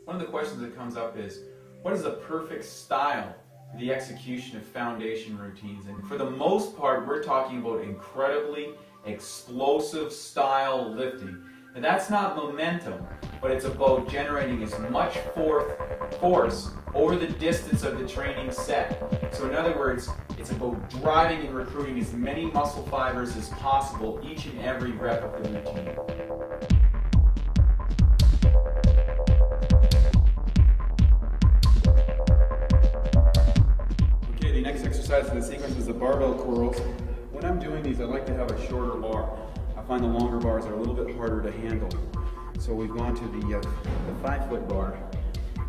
One of the questions that comes up is, what is the perfect style for the execution of foundation routines? And for the most part, we're talking about incredibly explosive style lifting. And that's not momentum, but it's about generating as much force over the distance of the training set. So in other words, it's about driving and recruiting as many muscle fibers as possible each and every rep of the routine. Okay, the next exercise in the sequence is the barbell curls. When I'm doing these, I like to have a shorter bar. I find the longer bars are a little bit harder to handle. So we've gone to the 5-foot bar.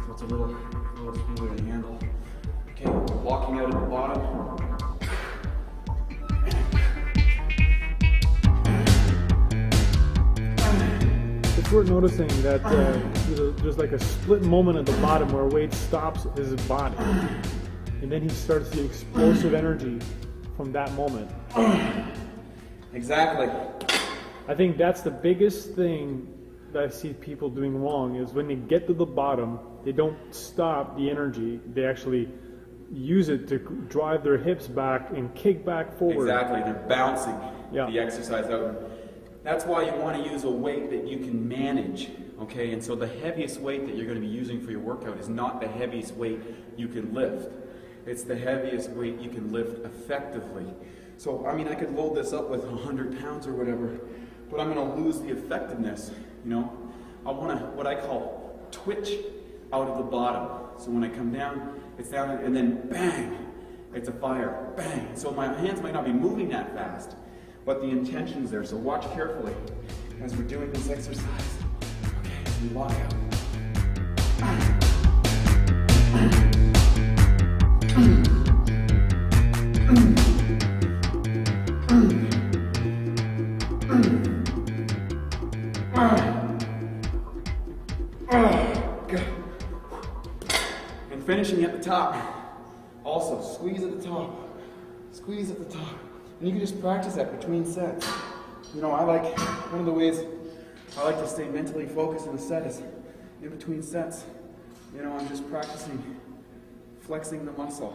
So it's a little smoother to handle. Okay, walking out at the bottom. It's worth noticing that there's like a split moment at the bottom where Wade stops his body. And then he starts the explosive energy from that moment. Exactly. I think that's the biggest thing that I see people doing wrong, is when they get to the bottom, they don't stop the energy. They actually use it to drive their hips back and kick back forward. Exactly, they're bouncing the exercise out. That's why you want to use a weight that you can manage, okay? And so the heaviest weight that you're going to be using for your workout is not the heaviest weight you can lift. It's the heaviest weight you can lift effectively. So, I mean, I could load this up with 100 pounds or whatever, but I'm going to lose the effectiveness, you know? I want to, what I call, twitch out of the bottom. So when I come down, it's down, and then bang, it's a fire, bang. So my hands might not be moving that fast, but the intention's there. So watch carefully as we're doing this exercise. Okay, we lock out. And finishing at the top. Also, squeeze at the top. Squeeze at the top. And you can just practice that between sets. You know, one of the ways I like to stay mentally focused in a set is in between sets. You know, I'm just practicing flexing the muscle.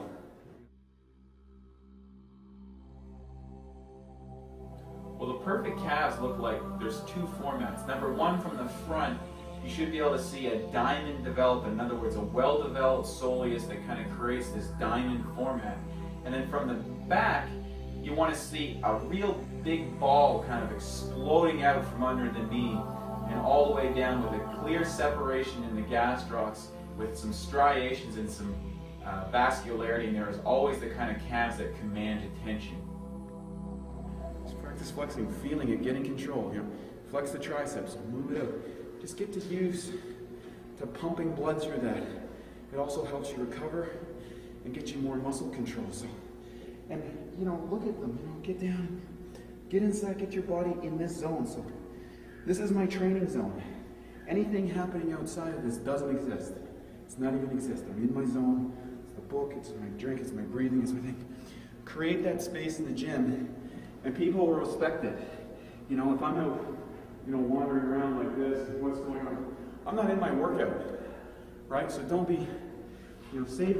Well, the perfect calves look like there's two formats. Number one, from the front, you should be able to see a diamond develop. In other words, a well-developed soleus that kind of creates this diamond format. And then from the back, you want to see a real big ball kind of exploding out from under the knee and all the way down with a clear separation in the gastrocs with some striations and some vascularity. And there is always the kind of calves that command attention. Just practice flexing, feeling it, getting control. You know, flex the triceps, move it out. Just get used to pumping blood through that. It also helps you recover and get you more muscle control. So, and you know, look at them. You know, get down, get inside, get your body in this zone. So, this is my training zone. Anything happening outside of this doesn't exist. It's not even exist. I'm in my zone. It's the book. It's my drink. It's my breathing. It's my thing. Create that space in the gym, and people will respect it. You know, if I'm out, you know, wandering around like this, what's going on? I'm not in my workout, right? So don't be, you know, save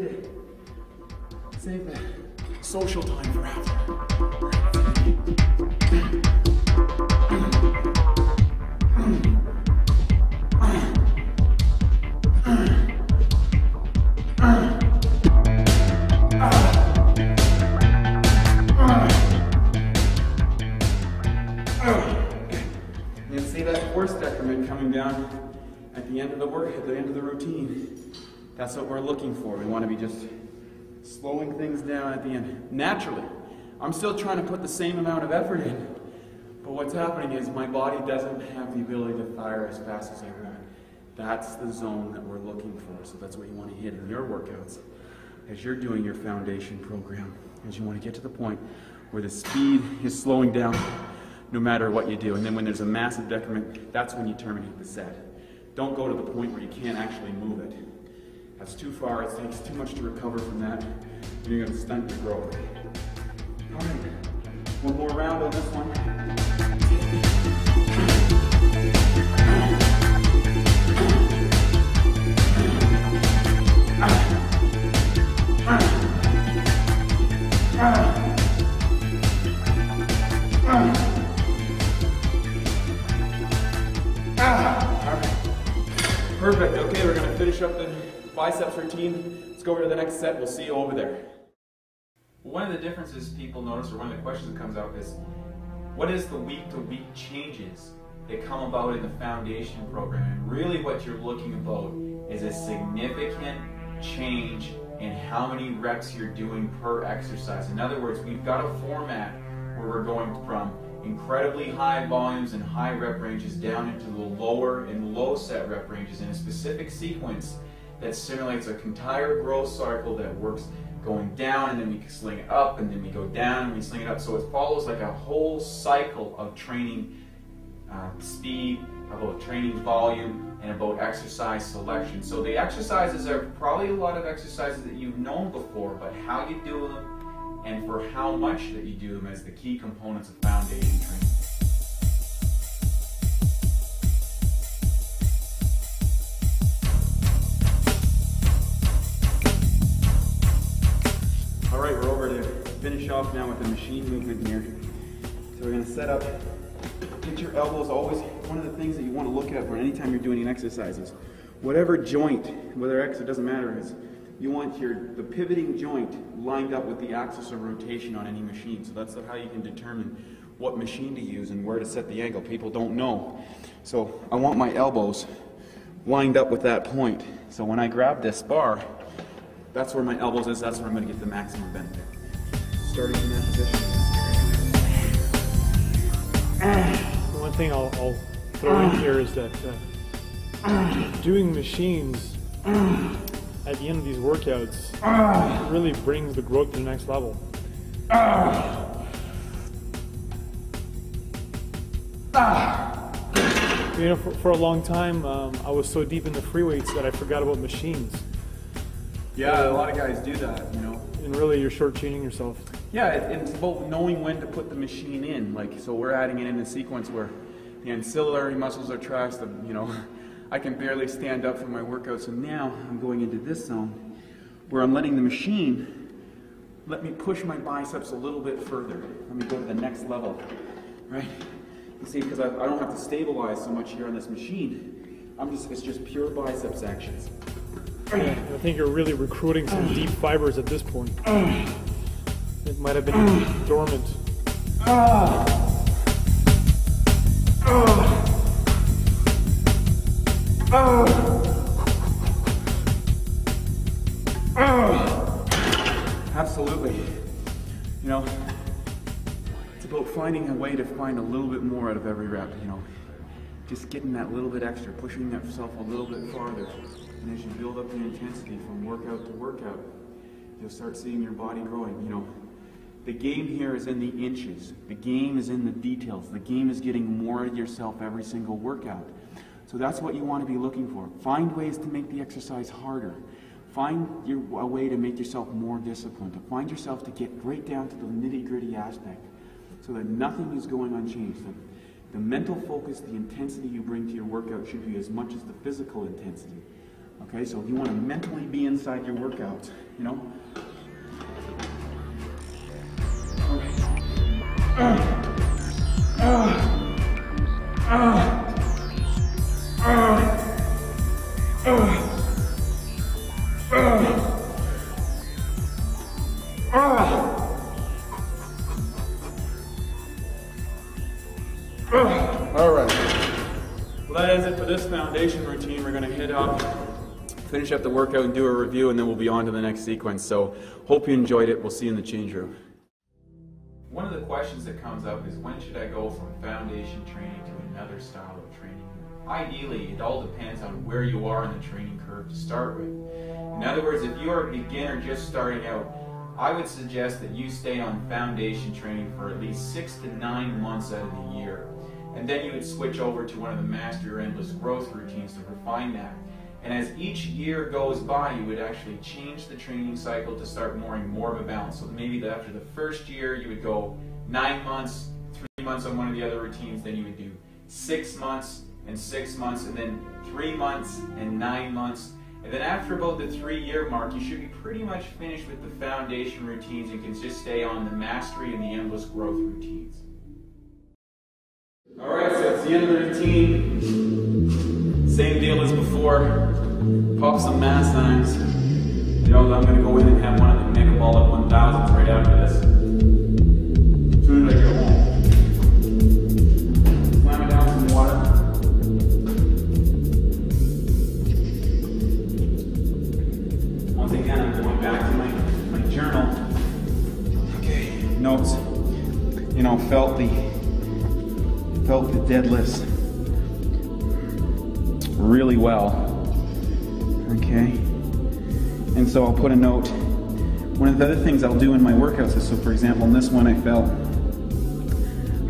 the social time for after. You see that force decrement coming down at the end of the work, at the end of the routine. That's what we're looking for. We want to be just slowing things down at the end. Naturally, I'm still trying to put the same amount of effort in, but what's happening is my body doesn't have the ability to fire as fast as I want. That's the zone that we're looking for, so that's what you want to hit in your workouts as you're doing your foundation program, as you want to get to the point where the speed is slowing down no matter what you do. And then when there's a massive decrement, that's when you terminate the set. Don't go to the point where you can't actually move it. That's too far, it takes too much to recover from that, and you're going to stunt your growth. All right, one more round on this one. Perfect. Okay, we're going to finish up the biceps routine. Let's go over to the next set. We'll see you over there. One of the differences people notice, or one of the questions that comes up is, what is the week-to-week changes that come about in the foundation program? And really what you're looking about is a significant change in how many reps you're doing per exercise. In other words, we've got a format where we're going from incredibly high volumes and high rep ranges down into the lower and low set rep ranges in a specific sequence that simulates an entire growth cycle that works going down, and then we sling it up, and then we go down and we sling it up. So it follows like a whole cycle of training speed, about training volume, and about exercise selection. So the exercises are probably a lot of exercises that you've known before, but how you do them and for how much that you do them is the key components of foundation training. All right, we're over to finish off now with the machine movement here. So we're going to set up, get your elbows always, one of the things that you want to look at for anytime you're doing an exercise is whatever joint, whether X, it doesn't matter, is you want the pivoting joint lined up with the axis of rotation on any machine. So that's how you can determine what machine to use and where to set the angle. People don't know. So I want my elbows lined up with that point. So when I grab this bar, that's where my elbows is, that's where I'm going to get the maximum benefit. Starting in that position. One thing I'll throw in here is that doing machines at the end of these workouts really brings the growth to the next level. You know, for a long time, I was so deep into free weights that I forgot about machines. Yeah, a lot of guys do that, you know. And really, you're shortchanging yourself. Yeah, it's about knowing when to put the machine in. Like, so we're adding it in a sequence where the ancillary muscles are trashed. You know, I can barely stand up for my workout. So now I'm going into this zone where I'm letting the machine let me push my biceps a little bit further. Let me go to the next level, right? You see, because I don't have to stabilize so much here on this machine. It's just pure biceps actions. Yeah, I think you're really recruiting some deep fibers at this point. It might have been dormant. Absolutely. You know, it's about finding a way to find a little bit more out of every rep, you know. Just getting that little bit extra, pushing yourself a little bit farther. And as you build up the intensity from workout to workout, you'll start seeing your body growing. You know, the game here is in the inches. The game is in the details. The game is getting more of yourself every single workout. So that's what you want to be looking for. Find ways to make the exercise harder. Find a way to make yourself more disciplined. To find yourself to get right down to the nitty-gritty aspect so that nothing is going unchanged. The mental focus, the intensity you bring to your workout should be as much as the physical intensity. Okay, so you want to mentally be inside your workouts, you know? All right. Well, that ends it for this foundation routine. We're going to hit up, finish up the workout and do a review, and then we'll be on to the next sequence. So hope you enjoyed it. We'll see you in the change room. One of the questions that comes up is, when should I go from foundation training to another style of training? Ideally, it all depends on where you are in the training curve to start with. In other words, if you are a beginner just starting out, I would suggest that you stay on foundation training for at least 6 to 9 months out of the year. And then you would switch over to one of the master or endless growth routines to refine that. And as each year goes by, you would actually change the training cycle to start more of a balance. So maybe after the first year, you would go 9 months, 3 months on one of the other routines, then you would do 6 months and 6 months, and then 3 months and 9 months. And then after about the 3-year mark, you should be pretty much finished with the foundation routines and can just stay on the mastery and the endless growth routines. All right, so it's the end of the routine. Same deal as before. Pop some mass times. You know, I'm gonna go in and have one of the Mega Ball at 1000s right after this. As soon as I get home. Slam it down some water. Once again, I'm going back to my journal. Okay, notes. You know, felt the deadlifts really well. Okay, and so I'll put a note. One of the other things I'll do in my workouts is, so for example, in this one I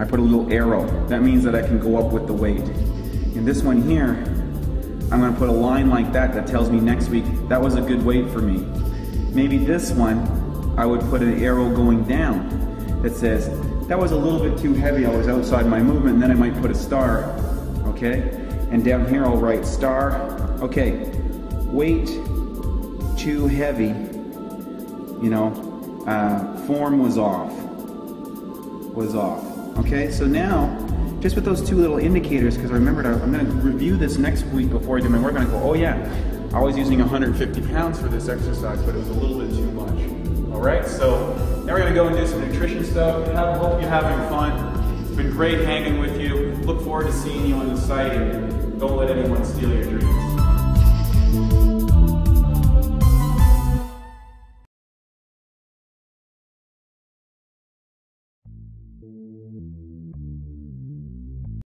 put a little arrow. That means that I can go up with the weight. In this one here, I'm going to put a line like that that tells me next week that was a good weight for me. Maybe this one, I would put an arrow going down that says that was a little bit too heavy, I was outside my movement, and then I might put a star, okay? And down here I'll write star, okay, weight too heavy, you know, form was off, okay? So now, just with those two little indicators, because I remembered I'm going to review this next week before I do my work, and I go, oh yeah, I was using 150 pounds for this exercise, but it was a little bit too much. All right, so now we're going to go and do some nutrition stuff. Hope you're having fun. It's been great hanging with you. Look forward to seeing you on the site, and don't let anyone steal your dreams.